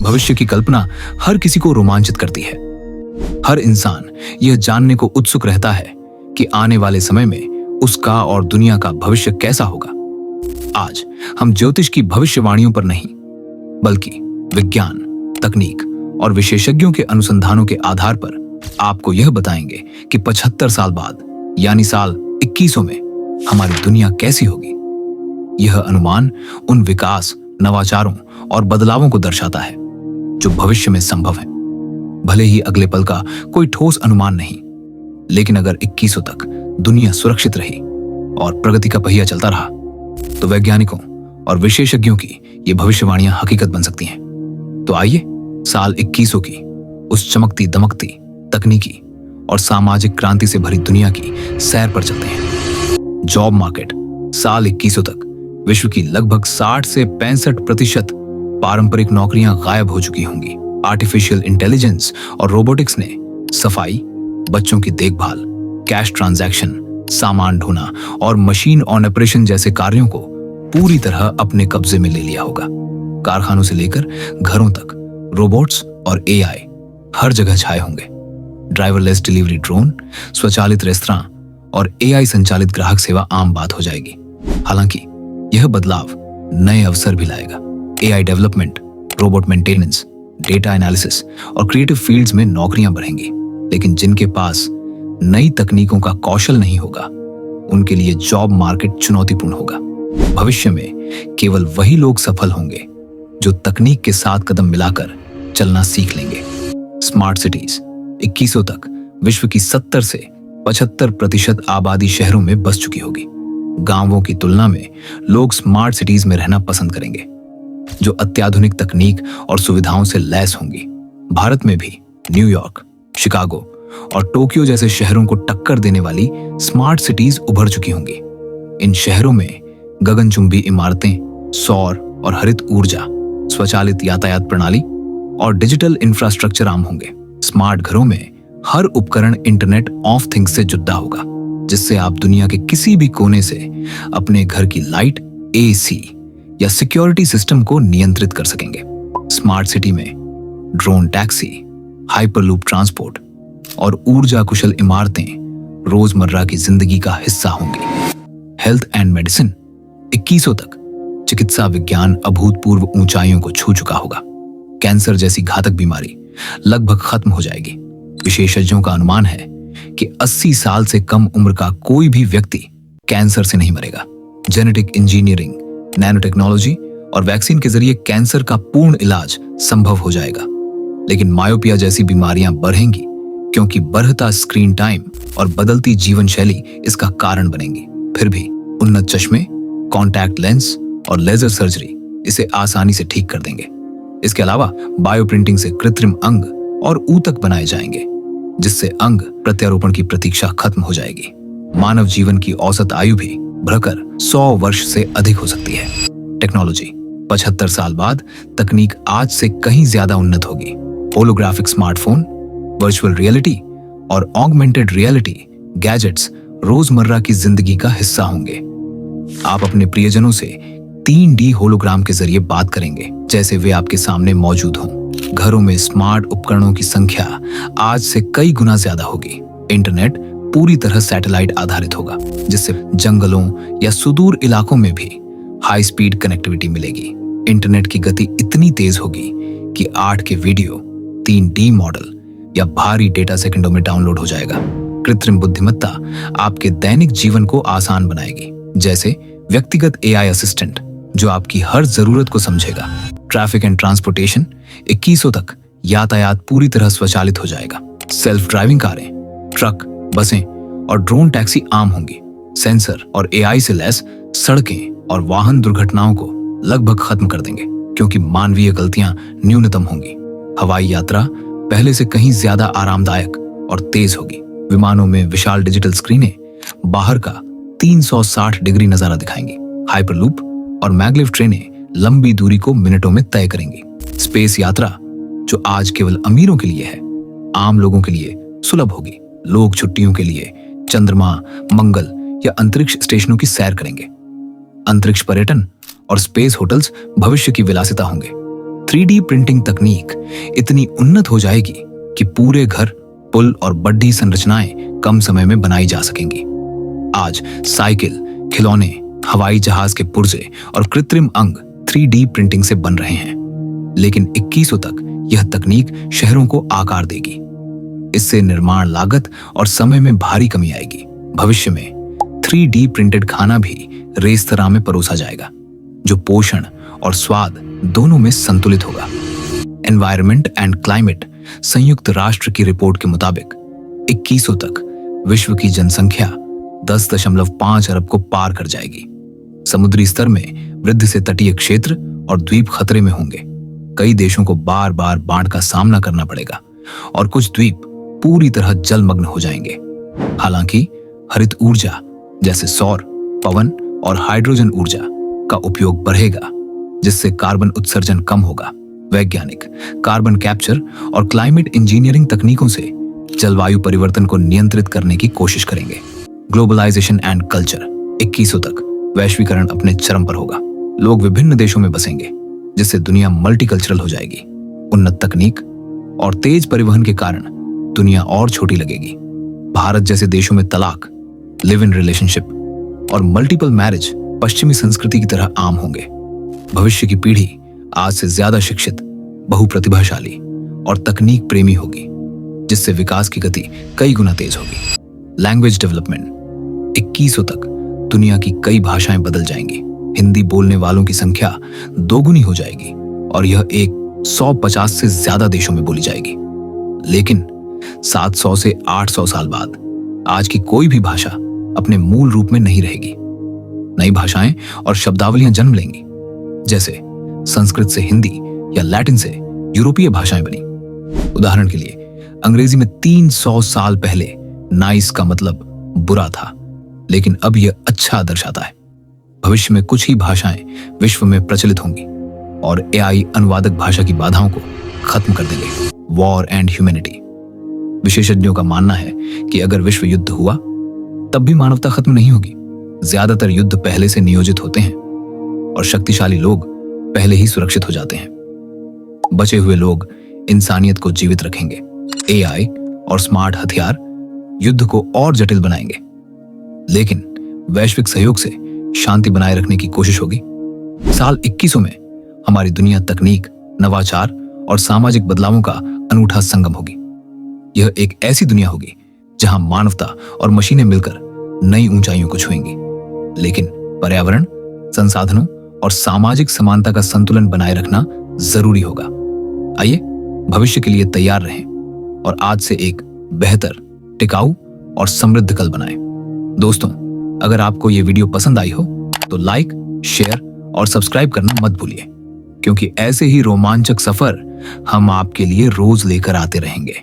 भविष्य की कल्पना हर किसी को रोमांचित करती है। हर इंसान यह जानने को उत्सुक रहता है कि आने वाले समय में उसका और दुनिया का भविष्य कैसा होगा। आज हम ज्योतिष की भविष्यवाणियों पर नहीं, बल्कि विज्ञान, तकनीक और विशेषज्ञों के अनुसंधानों के आधार पर आपको यह बताएंगे कि 75 साल बाद यानी साल 2100 में हमारी दुनिया कैसी होगी। यह अनुमान उन विकास, नवाचारों और बदलावों को दर्शाता है जो भविष्य में संभव है। भले ही अगले पल का कोई ठोस अनुमान नहीं, लेकिन अगर 2100 तक दुनिया सुरक्षित रही और प्रगति का पहिया चलता रहा, तो वैज्ञानिकों और विशेषज्ञों की ये भविष्यवाणियां हकीकत बन सकती हैं। तो आइए साल 2100 की उस चमकती दमकती तकनीकी और सामाजिक क्रांति से भरी दुनिया की सैर पर चलते हैं। जॉब मार्केट साल 2100 तक विश्व की लगभग 60 से 65% पारंपरिक नौकरियां गायब हो चुकी होंगी। आर्टिफिशियल इंटेलिजेंस और रोबोटिक्स ने सफाई, बच्चों की देखभाल, कैश ट्रांजैक्शन, सामान ढोना और मशीन ऑन ऑपरेशन जैसे कार्यों को पूरी तरह अपने कब्जे में ले लिया होगा। कारखानों से लेकर घरों तक रोबोट्स और एआई हर जगह छाए होंगे। ड्राइवरलेस डिलीवरी ड्रोन, स्वचालित रेस्तरां और एआई संचालित ग्राहक सेवा आम बात हो जाएगी। हालांकि यह बदलाव नए अवसर भी लाएगा। AI development, robot maintenance, data analysis और क्रिएटिव फील्ड्स में नौकरियां बढ़ेंगी, लेकिन जिनके पास नई तकनीकों का कौशल नहीं होगा, उनके लिए जॉब मार्केट चुनौतीपूर्ण होगा। भविष्य में केवल वही लोग सफल होंगे जो तकनीक के साथ कदम मिलाकर चलना सीख लेंगे। स्मार्ट सिटीज 2100 तक विश्व की 70 से 75% आबादी शहरों में बस चुकी होगी। गांवों की तुलना में लोग स्मार्ट सिटीज में रहना पसंद करेंगे, जो अत्याधुनिक तकनीक और सुविधाओं से लैस होंगी। भारत में भी न्यूयॉर्क, शिकागो और टोक्यो जैसे शहरों को टक्कर देने वाली स्मार्ट सिटीज उभर चुकी होंगी। इन शहरों में गगनचुंबी इमारतें, सौर और हरित ऊर्जा, स्वचालित यातायात प्रणाली और डिजिटल इंफ्रास्ट्रक्चर आम होंगे। स्मार्ट घरों में हर उपकरण इंटरनेट ऑफ थिंग्स से जुड़ा होगा, जिससे आप दुनिया के किसी भी कोने से अपने घर की लाइट, एसी या सिक्योरिटी सिस्टम को नियंत्रित कर सकेंगे। स्मार्ट सिटी में ड्रोन टैक्सी, हाइपरलूप ट्रांसपोर्ट और ऊर्जा कुशल इमारतें रोजमर्रा की जिंदगी का हिस्सा होंगी। हेल्थ एंड मेडिसिन 2100 तक चिकित्सा विज्ञान अभूतपूर्व ऊंचाइयों को छू चुका होगा। कैंसर जैसी घातक बीमारी लगभग खत्म हो जाएगी। विशेषज्ञों का अनुमान है कि 80 साल से कम उम्र का कोई भी व्यक्ति कैंसर से नहीं मरेगा। जेनेटिक इंजीनियरिंग, नैनो टेक्नोलॉजी और वैक्सीन के जरिए कैंसर का पूर्ण इलाज संभव हो जाएगा। लेकिन मायोपिया जैसी बीमारियां बढ़ेंगी, क्योंकि बढ़ता स्क्रीन टाइम और बदलती जीवन शैली इसका कारण बनेंगी। फिर भी उन्नत चश्मे, कॉन्टैक्ट लेंस और लेजर सर्जरी इसे आसानी से ठीक कर देंगे। इसके अलावा बायोप्रिंटिंग से कृत्रिम अंग और ऊतक बनाए जाएंगे, जिससे अंग प्रत्यारोपण की प्रतीक्षा खत्म हो जाएगी। मानव जीवन की औसत आयु भी बढ़कर 100 वर्ष से अधिक हो सकती है। टेक्नोलॉजी 75 साल बाद तकनीक आज से कहीं ज्यादा उन्नत होगी। होलोग्राफिक स्मार्टफोन, वर्चुअल रियलिटी और ऑगमेंटेड रियलिटी गैजेट्स रोजमर्रा की जिंदगी का हिस्सा होंगे। आप अपने प्रियजनों से 3D होलोग्राम के जरिए बात करेंगे, जैसे वे आपके सामने मौजूद हों। घरों में स्मार्ट उपकरणों की संख्या आज से कई गुना ज्यादा होगी। इंटरनेट पूरी तरह सैटेलाइट आधारित होगा, जिससे जंगलों या सुदूर इलाकों में भी हाई स्पीड कनेक्टिविटी मिलेगी। इंटरनेट की गति इतनी तेज होगी कि 8K वीडियो 3D मॉडल या भारी डेटा सेकंडों में डाउनलोड हो जाएगा। कृत्रिम बुद्धिमत्ता आपके दैनिक जीवन को आसान बनाएगी, जैसे व्यक्तिगत एआई असिस्टेंट जो आपकी हर जरूरत को समझेगा। ट्रैफिक एंड ट्रांसपोर्टेशन 2100 तक यातायात पूरी तरह स्वचालित हो जाएगा। सेल्फ ड्राइविंग कारें, ट्रक, बसें और ड्रोन टैक्सी आम होंगी। सेंसर और एआई से लैस सड़कें और वाहन दुर्घटनाओं को लगभग खत्म कर देंगे, क्योंकि मानवीय गलतियां न्यूनतम होंगी। हवाई यात्रा पहले से कहीं ज्यादा आरामदायक और तेज होगी। विमानों में विशाल डिजिटल स्क्रीनें बाहर का 360 डिग्री नजारा दिखाएंगी। हाइपरलूप और मैग्लेव ट्रेनें लंबी दूरी को मिनटों में तय करेंगी। स्पेस यात्रा, जो आज केवल अमीरों के लिए है, आम लोगों के लिए सुलभ होगी। लोग छुट्टियों के लिए चंद्रमा, मंगल या अंतरिक्ष स्टेशनों की सैर करेंगे। अंतरिक्ष पर्यटन और स्पेस होटल्स भविष्य की विलासिता होंगे। 3D प्रिंटिंग तकनीक इतनी उन्नत हो जाएगी कि पूरे घर, पुल और बड़ी संरचनाएं कम समय में बनाई जा सकेंगी। आज साइकिल, खिलौने, हवाई जहाज के पुर्जे और कृत्रिम अंग 3D प्रिंटिंग से बन रहे हैं, लेकिन 2100 तक यह तकनीक शहरों को आकार देगी। इससे निर्माण लागत और समय में भारी कमी आएगी। भविष्य में 3D प्रिंटेड खाना भी रेस्तरां में परोसा जाएगा, जो पोषण और स्वाद दोनों में संतुलित होगा। एनवायरनमेंट एंड क्लाइमेट संयुक्त राष्ट्र की रिपोर्ट के मुताबिक 2100 तक विश्व की जनसंख्या 10.5 अरब को पार कर जाएगी। समुद्री स्तर में वृद्धि से तटीय क्षेत्र और द्वीप खतरे में होंगे। कई देशों को बार बार बाढ़ का सामना करना पड़ेगा और कुछ द्वीप पूरी तरह जलमग्न हो जाएंगे। हालांकि हरित ऊर्जा जैसे सौर, पवन और हाइड्रोजन ऊर्जा का उपयोग बढ़ेगा, जिससे कार्बन उत्सर्जन कम होगा। वैज्ञानिक कार्बन कैप्चर और क्लाइमेट इंजीनियरिंग तकनीकों से जलवायु परिवर्तन को नियंत्रित करने की कोशिश करेंगे। ग्लोबलाइजेशन एंड कल्चर 2100 तक वैश्वीकरण अपने चरम पर होगा। लोग विभिन्न देशों में बसेंगे, जिससे दुनिया मल्टीकल्चरल हो जाएगी। उन्नत तकनीक और तेज परिवहन के कारण दुनिया और छोटी लगेगी। भारत जैसे देशों में तलाक, लिव इन रिलेशनशिप और मल्टीपल मैरिज पश्चिमी संस्कृति की तरह आम होंगे। भविष्य की पीढ़ी आज से ज्यादा शिक्षित, बहुप्रतिभाशाली और तकनीक प्रेमी होगी, जिससे विकास की गति कई गुना तेज होगी। लैंग्वेज डेवलपमेंट 2100 तक दुनिया की कई भाषाएं बदल जाएंगी। हिंदी बोलने वालों की संख्या दोगुनी हो जाएगी और यह 150 से ज्यादा देशों में बोली जाएगी। लेकिन 700 से 800 साल बाद आज की कोई भी भाषा अपने मूल रूप में नहीं रहेगी। नई भाषाएं और शब्दावलियां जन्म लेंगी, जैसे संस्कृत से हिंदी या लैटिन से यूरोपीय भाषाएं बनी। उदाहरण के लिए अंग्रेजी में 300 साल पहले नाइस का मतलब बुरा था, लेकिन अब यह अच्छा दर्शाता है। भविष्य में कुछ ही भाषाएं विश्व में प्रचलित होंगी और AI अनुवादक भाषा की बाधाओं को खत्म कर देंगे। वॉर एंड ह्यूमैनिटी विशेषज्ञों का मानना है कि अगर विश्व युद्ध हुआ तब भी मानवता खत्म नहीं होगी। ज्यादातर युद्ध पहले से नियोजित होते हैं और शक्तिशाली लोग पहले ही सुरक्षित हो जाते हैं। बचे हुए लोग इंसानियत को जीवित रखेंगे। AI और स्मार्ट हथियार युद्ध को और जटिल बनाएंगे, लेकिन वैश्विक सहयोग से शांति बनाए रखने की कोशिश होगी। साल 2100 में हमारी दुनिया तकनीक, नवाचार और सामाजिक बदलावों का अनूठा संगम होगी। यह एक ऐसी दुनिया होगी जहां मानवता और मशीनें मिलकर नई ऊंचाइयों को छुएंगी, लेकिन पर्यावरण, संसाधनों और सामाजिक समानता का संतुलन बनाए रखना जरूरी होगा। आइए भविष्य के लिए तैयार रहें और आज से एक बेहतर, टिकाऊ और समृद्ध कल बनाएं। दोस्तों, अगर आपको ये वीडियो पसंद आई हो तो लाइक, शेयर और सब्सक्राइब करना मत भूलिए, क्योंकि ऐसे ही रोमांचक सफर हम आपके लिए रोज लेकर आते रहेंगे।